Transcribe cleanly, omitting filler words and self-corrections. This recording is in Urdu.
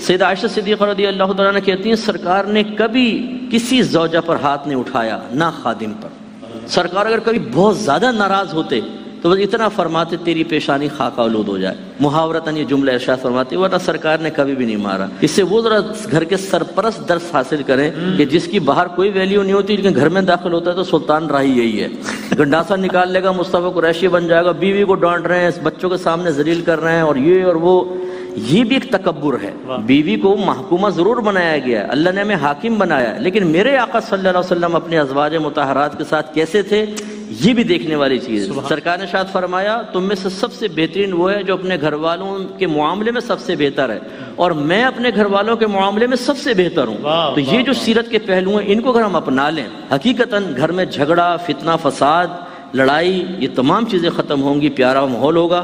سیدہ عائشہ صدیقہ رضی اللہ تعالیٰ عنہ کہتی ہیں سرکار نے کبھی کسی زوجہ پر ہاتھ نہیں اٹھایا، نہ خادم پر۔ سرکار اگر کبھی بہت زیادہ ناراض ہوتے تو بس اتنا فرماتے تیری پیشانی خاک آلود ہو جائے، محاورتاً یہ جملہ ارشاد فرماتے، ورنہ سرکار نے کبھی بھی نہیں مارا۔ اس سے وہ ذرا گھر کے سرپرست درس حاصل کریں کہ جس کی باہر کوئی ویلیو نہیں ہوتی لیکن گھر میں داخل ہوتا ہے تو سلطان راہی یہی ہے، گنڈاسا نکال لے گا، مصطفیٰ قریشی بن جائے گا، بیوی کو ڈانٹ رہے ہیں، بچوں کے سامنے ذلیل کر رہے ہیں، اور یہ اور وہ، یہ بھی ایک تکبر ہے۔ بیوی کو محکومہ ضرور بنایا گیا ہے، اللہ نے ہمیں حاکم بنایا ہے، لیکن میرے آقا صلی اللہ علیہ وسلم اپنے ازواج مطہرات کے ساتھ کیسے تھے یہ بھی دیکھنے والی چیز ہے۔ سرکار نے ارشاد فرمایا تم میں سے سب سے بہترین وہ ہے جو اپنے گھر والوں کے معاملے میں سب سے بہتر ہے، اور میں اپنے گھر والوں کے معاملے میں سب سے بہتر ہوں۔ تو یہ جو سیرت کے پہلو ہیں ان کو اگر ہم اپنا لیں، حقیقتاً گھر میں جھگڑا، فتنہ، فساد، لڑائی، یہ تمام چیزیں ختم ہوں گی، پیارا ماحول ہوگا۔